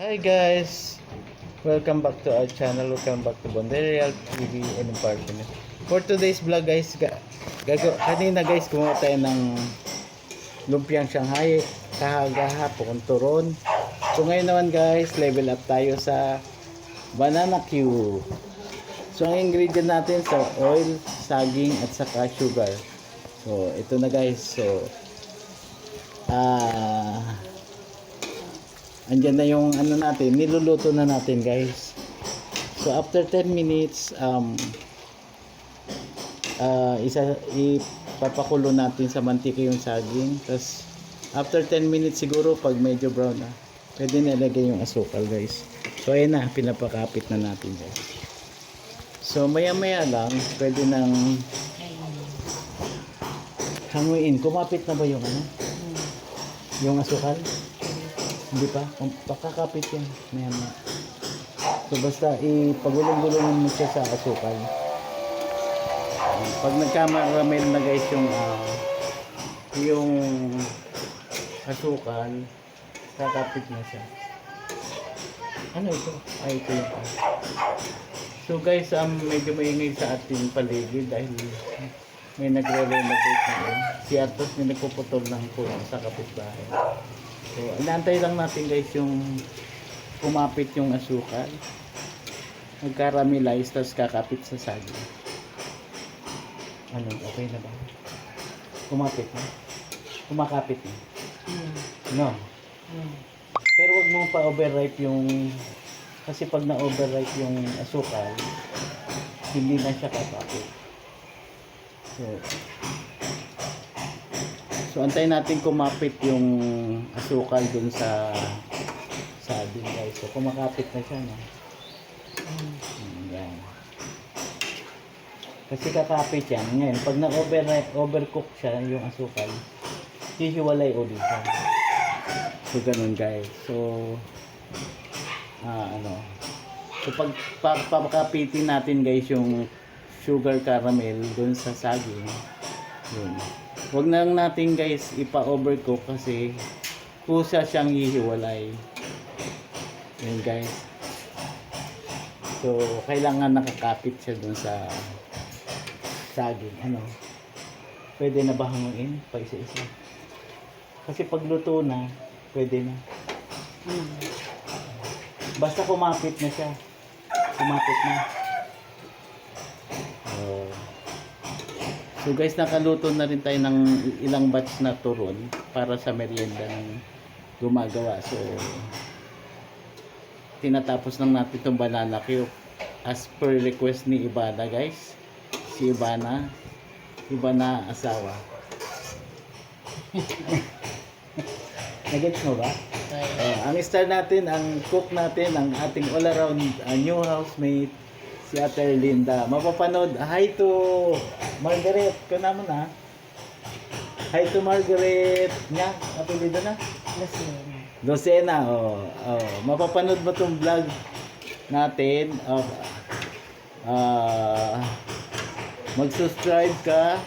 Hi guys! Welcome back to our channel. Welcome back to Bondereal TV and Partner. For today's vlog guys, kanina guys kumuha tayo ng lumpiang Shanghai kahapon turon. So ngayon naman guys, level up tayo sa banana Q. So ang ingredient natin sa oil, saging at saka sugar. So ito na guys. So andyan na yung ano natin, niluluto na natin guys. So after 10 minutes ipapakulo natin sa mantika yung saging. Tapos after 10 minutes siguro pag medyo brown na, pwede na ilagay yung asukal guys. So ayan na, pinapakapit na natin guys. So maya maya lang pwede nang hanguin. Kumapit na ba yung ano? Yung asukal? Hindi pa, pakakapit yan maya. So basta ipagulong-gulungan mo siya sa asukal. Pag nagkamaramel na guys yung asukal, kakapit na siya. Ano ito? Ay, ito yung so guys, medyo maingay sa ating paligid dahil may nagre-renovate na si Atos may nagpuputol ng puno sa kapitbahay. So, inaantay lang natin guys yung kumapit yung asukal. Mag-caramelize, tapos kakapit sa saging. Ano, okay na ba? Kumapit na? Kumakapit na? No? Pero wag mo pa overripe yung... Kasi pag na-overripe yung asukal, hindi na siya kakapit. So antayin natin kumapit yung asukal dun sa saging guys. So kumakapit na siya, no? Yan. Kasi kakapit yan. Ngayon, pag na-overcook siya yung asukal, hihiwalay ulit siya. So ganun guys. So So pag papakapitin natin guys yung sugar caramel dun sa saging, yun. Huwag na natin guys ipa-overcook kasi kusa siyang hihiwalay. Yun guys. So kailangan nakakapit siya dun sa saging. Pwede na ba hanguin? Pa isa-isa. Kasi pag luto na, pwede na. Basta kumapit na siya. Kumapit na. So guys, nakaluto na rin tayo ng ilang batch na turon para sa merienda ng gumagawa. So tinatapos lang natin itong banana cube as per request ni Ibana guys. Si Ibana asawa. Nagets mo ba? Ang star natin, ang cook natin, ang ating all around new housemate, si Ate Linda. Mapapanood. Hi to Margaret. Ikaw naman ha. Hi to Margaret. Nga, Ate Linda na? Lucena. Mapapanood mo itong vlog natin. Mag-subscribe ka.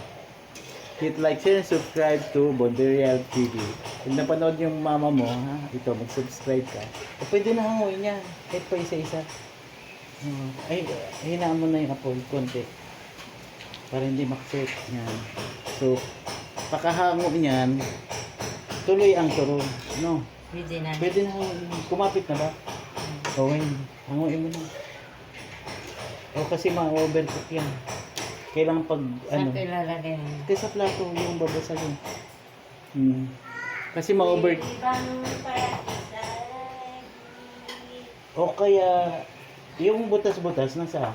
Hit like, share, and subscribe to Bondereal TV. Kung napanood yung mama mo, ha? Ito, mag-subscribe ka. Pwede na hanguin yan. Kahit pa isa-isa. Hinaan mo na yung apoy konti para hindi makset yan. So pakahango niyan, tuloy ang turon, no? Pwede na kumapit na ba? Okay, hanguin mo na. Kasi ma-overcook yan. Kailangan pag saan ko ilalagay? Kasi sa plato yung babasagin. Kasi ma-over o kaya yung butas-butas nasa?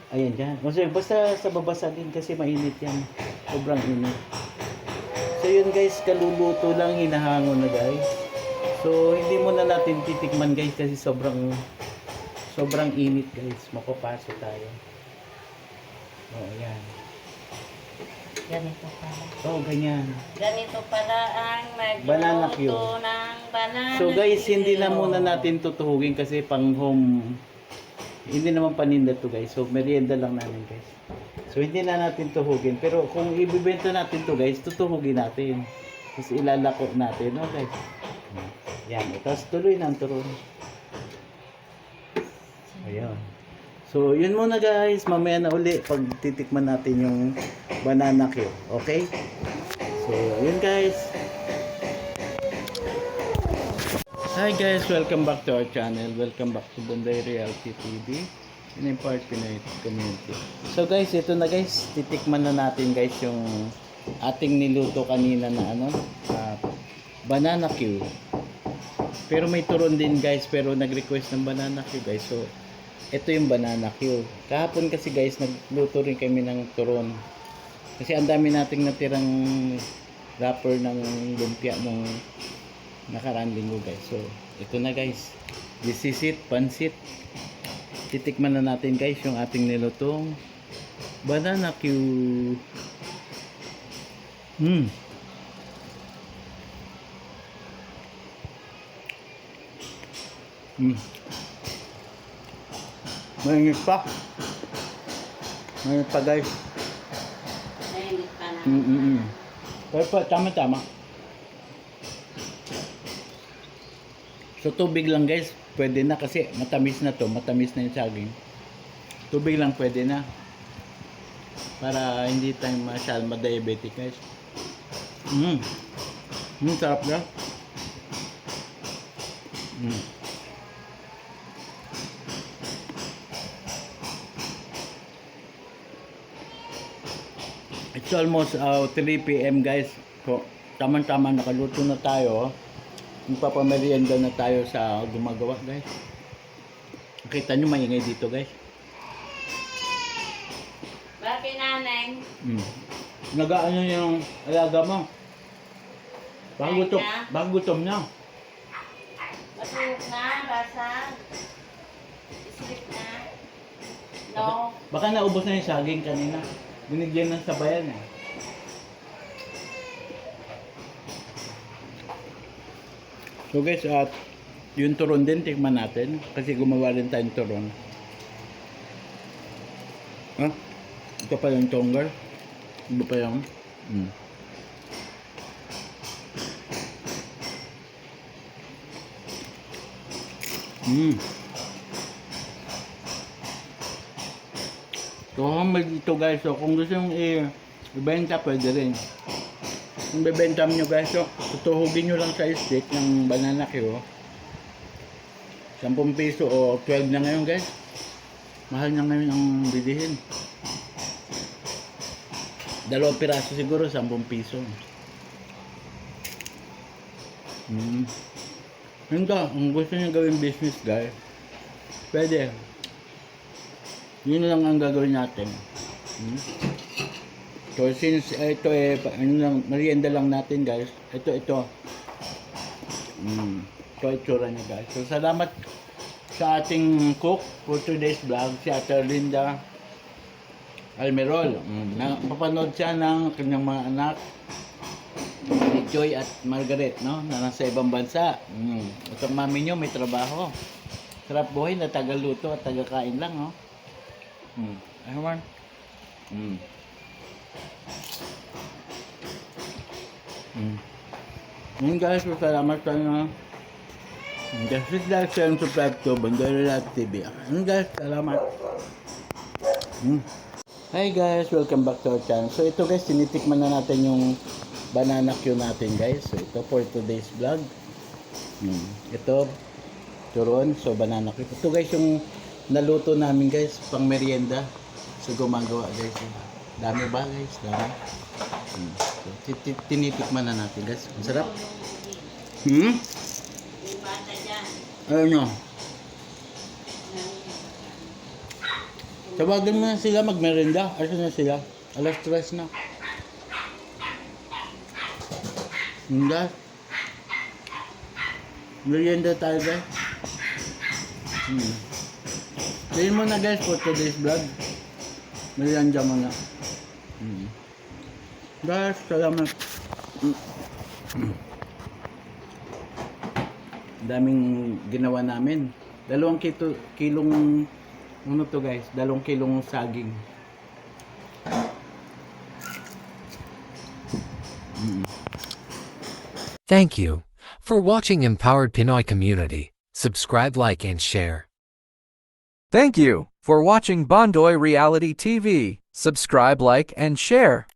Ayan dyan. Basta sa babasagin kasi mainit yan. Sobrang init. So yun guys, kaluluto lang, hinahango na guys. So hindi muna natin titikman guys kasi sobrang init guys. Mapapaso tayo. Ayan. Ganito pala. Ganyan. Ganito pala ang Banana Q. magluto ng banana. So guys, hindi na muna natin tutuhugin kasi pang home. Hindi naman paninda to guys. So merienda lang namin guys. So hindi na natin tuhugin. Pero kung ibibenta natin to guys, tutuhugin natin. Tapos ilalako natin. No guys? Yan, tapos tuloy ng turon. Ayan. So, yun muna guys. Mamaya na uli pag titikman natin yung banana cue. Okay? So, yun guys. Hi guys, welcome back to our channel. Welcome back to Bonday Reality TV. In part Pinoy Community. So guys, ito na guys. Titikman na natin guys yung ating niluto kanina na banana cue. Pero may turon din guys, pero nag-request ng banana cue guys. So, ito yung banana cue. Kahapon kasi guys, nagluto rin kami ng turon. Kasi ang dami nating natirang wrapper ng lumpia nung nakaraan linggo guys. So, ito na guys. This is it, pansit. Titikman na natin guys yung ating nilutong banana cue. Mainit pa. Mainit pa guys. Mainit pa na. Pero pa, tama-tama. So tubig lang guys, pwede na kasi matamis na to, matamis na yung saging. Tubig lang pwede na. Para hindi tayo masyadong ma-diabetic guys. Sarap na. It's almost 3 PM guys. So, tama-tama nakaluto na tayo. Magpapamerienda na tayo sa gumagawa guys. Nakita nyo maingay dito guys. Bakit nanay? Nagaano yung alaga mo? Baka gutom na. Matulog na, basag. Sleep na. No. Baka naubos na yung saging kanina. Binigyan ng sabayan eh. So guys, at yung turon din, tikman natin. Kasi gumawa rin tayong turon. Ito pa yung tonggar. Iba pa yung... So, humble dito guys. So, kung gusto nyo i-benta, pwede rin. Kung bebenta nyo guys, so, tutuhugin nyo lang sa stick ng banana cue. 10 piso o 12 na ngayon guys. Mahal na ngayon ang bilihin. 2 piraso siguro, 10 piso. Yun ka, kung gusto nyo gawin business guys, pwede. Yun lang ang gagawin natin. So since ito merienda lang natin guys. Ito. Ito itsura niya guys. So salamat sa ating cook for today's vlog, si Ate Linda Almerol. Napapanood siya ng kanyang mga anak, si Joy at Margaret, no? Na nasa ibang bansa. Itong mami nyo may trabaho. Sarap buhay na taga-luto at taga-kain lang, no? Ayun. Yun guys, salamat sa inyo. Just like, share, and subscribe to Bonday Reality TV. Yun guys, salamat. Hi guys, welcome back to our channel. So ito guys, tinitikman na natin yung banana cue natin guys. So ito for today's vlog. Ito, turon, so banana cue. Ito guys yung naluto namin guys, pang merienda. So gumagawa guys. Dami ba guys? Dami. So, tinitikman na natin guys. Ang sarap. Ayun o. Tawagan mo na sila magmerenda. Asa na sila? Alas 3 na. Guys. Merienda tayo guys. Sayin mo na guys for today's vlog. Merienda mo na. Guys, salamat. Daming ginawa namin. 2 kilong ano to guys, 2 kilong saging. Thank you. For watching Empowered Pinoy Community, subscribe, like, and share. Thank you for watching Bondoy Reality TV. Subscribe, like, and share.